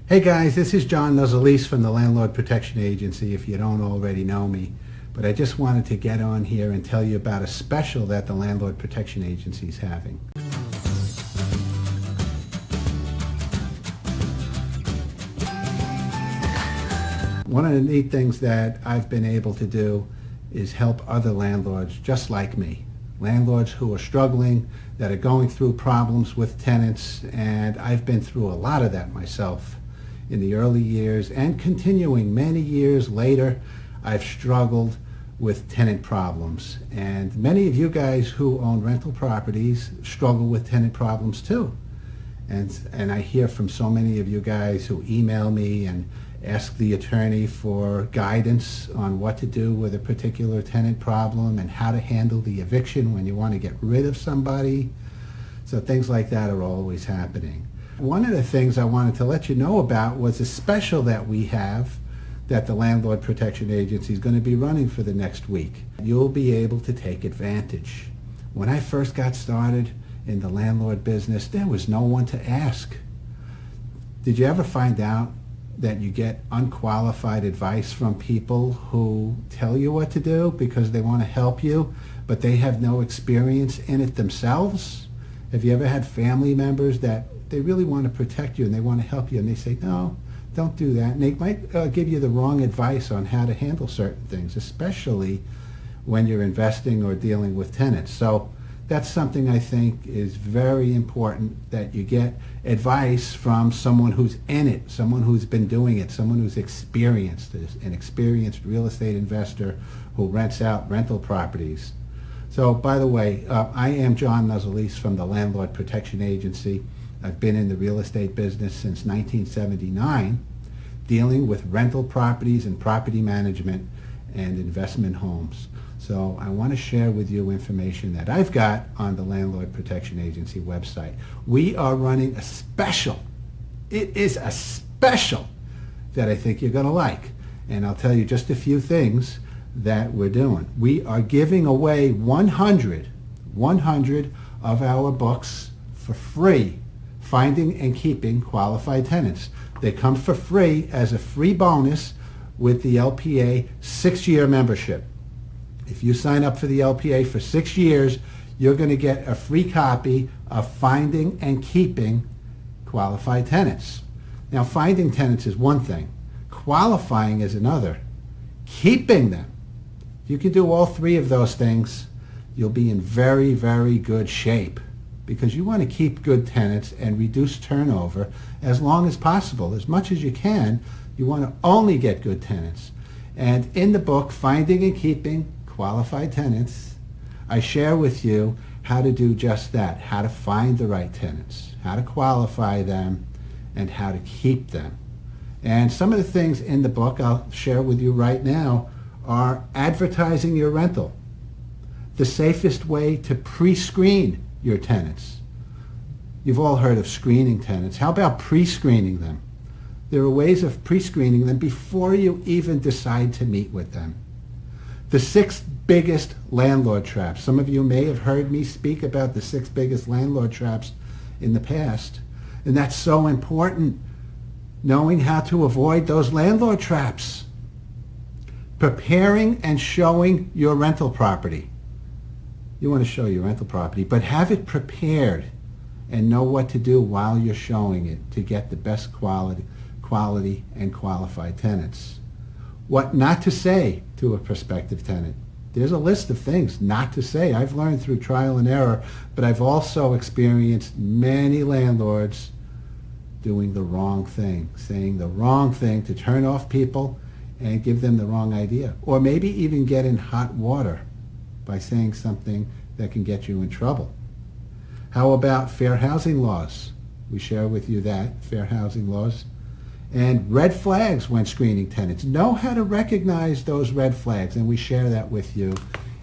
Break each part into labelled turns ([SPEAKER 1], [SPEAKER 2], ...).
[SPEAKER 1] Hey guys, this is John Nuzzolese from the Landlord Protection Agency, if you don't already know me. But I just wanted to get on here and tell you about a special that the Landlord Protection Agency is having. One of the neat things that I've been able to do is help other landlords just like me. Landlords who are struggling, that are going through problems with tenants, and I've been through a lot of that myself. In the early years and continuing many years later, I've struggled with tenant problems. And many of you guys who own rental properties struggle with tenant problems too. And I hear from so many of you guys who email me and ask the attorney for guidance on what to do with a particular tenant problem and how to handle the eviction when you want to get rid of somebody. So things like that are always happening. One of the things I wanted to let you know about was a special that we have that the Landlord Protection Agency is going to be running for the next week. You'll be able to take advantage. When I first got started in the landlord business, there was no one to ask. Did you ever find out that you get unqualified advice from people who tell you what to do because they want to help you, but they have no experience in it themselves? Have you ever had family members that they really want to protect you and they want to help you and they say, no, don't do that. And they might give you the wrong advice on how to handle certain things, especially when you're investing or dealing with tenants. So that's something I think is very important, that you get advice from someone who's in it, someone who's been doing it, someone who's experienced this, an experienced real estate investor who rents out rental properties. So by the way, I am John Nuzzolese from the Landlord Protection Agency. I've been in the real estate business since 1979, dealing with rental properties and property management and investment homes. So I want to share with you information that I've got on the Landlord Protection Agency website. We are running a special. It is a special that I think you're going to like. And I'll tell you just a few things that we're doing. We are giving away 100 of our books for free. Finding and Keeping Qualified Tenants. They come for free as a free bonus with the LPA 6-year membership. If you sign up for the LPA for 6 years, you're going to get a free copy of Finding and Keeping Qualified Tenants. Now, finding tenants is one thing. Qualifying is another. Keeping them. If you can do all three of those things, you'll be in very, very good shape, because you want to keep good tenants and reduce turnover as long as possible. As much as you can, you want to only get good tenants. And in the book, Finding and Keeping Qualified Tenants, I share with you how to do just that, how to find the right tenants, how to qualify them, and how to keep them. And some of the things in the book I'll share with you right now are advertising your rental, the safest way to pre-screen your tenants. You've all heard of screening tenants. How about pre-screening them? There are ways of pre-screening them before you even decide to meet with them. The 6 biggest landlord traps. Some of you may have heard me speak about the 6 biggest landlord traps in the past. And that's so important, knowing how to avoid those landlord traps. Preparing and showing your rental property. You want to show your rental property, but have it prepared and know what to do while you're showing it to get the best quality and qualified tenants. What not to say to a prospective tenant. There's a list of things not to say. I've learned through trial and error, but I've also experienced many landlords doing the wrong thing, saying the wrong thing to turn off people and give them the wrong idea, or maybe even get in hot water by saying something that can get you in trouble. How about fair housing laws? We share with you that, fair housing laws. And red flags when screening tenants. Know how to recognize those red flags, and we share that with you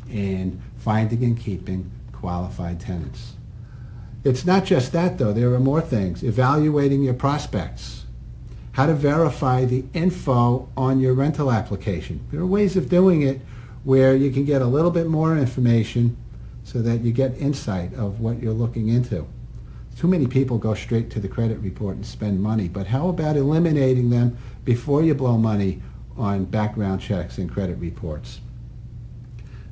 [SPEAKER 1] in Finding and Keeping Qualified Tenants. It's not just that, though. There are more things. Evaluating your prospects. How to verify the info on your rental application. There are ways of doing it where you can get a little bit more information so that you get insight of what you're looking into. Too many people go straight to the credit report and spend money, but how about eliminating them before you blow money on background checks and credit reports?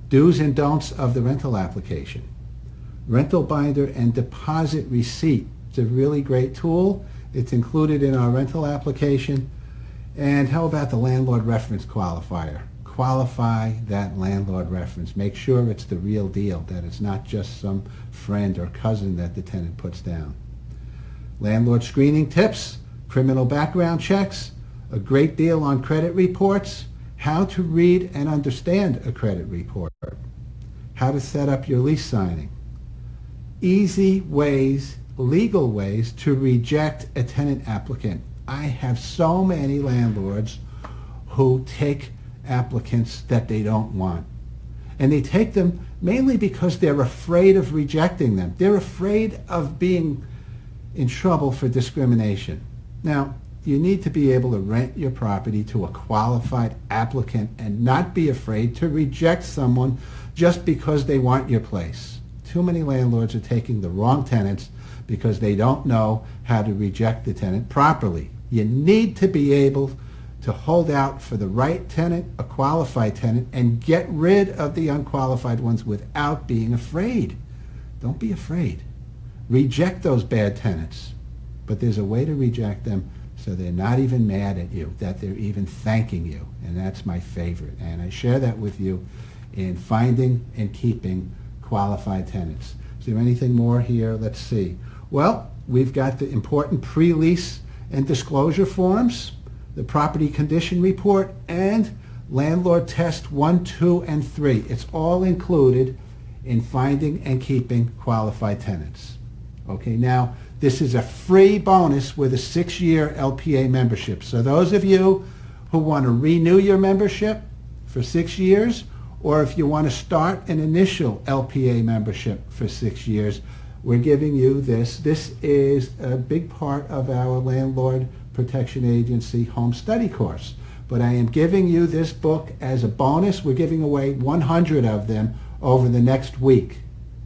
[SPEAKER 1] Do's and don'ts of the rental application. Rental binder and deposit receipt. It's a really great tool. It's included in our rental application. And how about the landlord reference qualifier? Qualify that landlord reference. Make sure it's the real deal, that it's not just some friend or cousin that the tenant puts down. Landlord screening tips, criminal background checks, a great deal on credit reports, how to read and understand a credit report, how to set up your lease signing, easy ways, legal ways to reject a tenant applicant. I have so many landlords who take applicants that they don't want. And they take them mainly because they're afraid of rejecting them. They're afraid of being in trouble for discrimination. Now, you need to be able to rent your property to a qualified applicant and not be afraid to reject someone just because they want your place. Too many landlords are taking the wrong tenants because they don't know how to reject the tenant properly. You need to be able to hold out for the right tenant, a qualified tenant, and get rid of the unqualified ones without being afraid. Don't be afraid. Reject those bad tenants. But there's a way to reject them so they're not even mad at you, that they're even thanking you. And that's my favorite. And I share that with you in finding and keeping qualified tenants. Is there anything more here? Let's see. Well, we've got the important pre-lease and disclosure forms, the property condition report, and landlord test 1, 2, and 3. It's all included in finding and keeping qualified tenants. Okay, now this is a free bonus with a 6-year LPA membership. So those of you who want to renew your membership for 6 years, or if you want to start an initial LPA membership for 6 years, we're giving you this. This is a big part of our Landlord Protection Agency home study course. But I am giving you this book as a bonus. We're giving away 100 of them over the next week.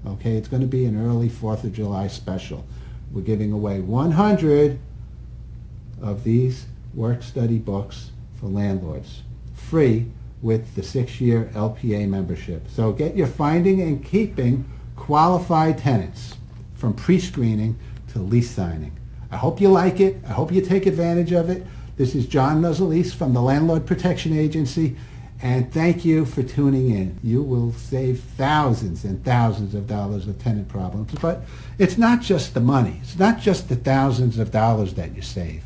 [SPEAKER 1] Okay, it's going to be an early 4th of July special. We're giving away 100 of these work study books for landlords, free with the 6-year LPA membership. So get your finding and keeping qualified tenants from pre-screening to lease signing. I hope you like it. I hope you take advantage of it. This is John Nuzzolese from the Landlord Protection Agency, and thank you for tuning in. You will save thousands and thousands of dollars of tenant problems, but it's not just the money. It's not just the thousands of dollars that you save.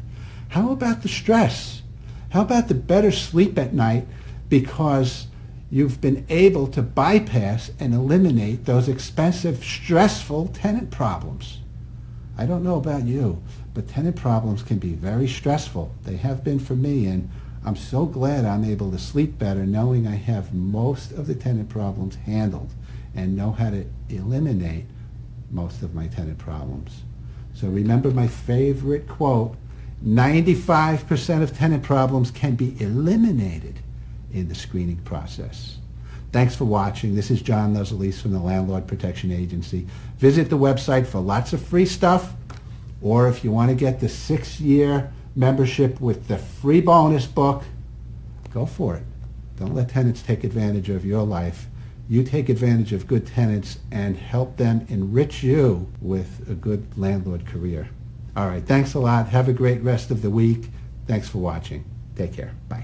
[SPEAKER 1] How about the stress? How about the better sleep at night because you've been able to bypass and eliminate those expensive, stressful tenant problems? I don't know about you, but tenant problems can be very stressful. They have been for me, and I'm so glad I'm able to sleep better knowing I have most of the tenant problems handled and know how to eliminate most of my tenant problems. So remember my favorite quote, 95% of tenant problems can be eliminated in the screening process. Thanks for watching. This is John Nuzzolese from the Landlord Protection Agency. Visit the website for lots of free stuff, or if you want to get the 6-year membership with the free bonus book, go for it. Don't let tenants take advantage of your life. You take advantage of good tenants and help them enrich you with a good landlord career. All right, thanks a lot. Have a great rest of the week. Thanks for watching. Take care. Bye.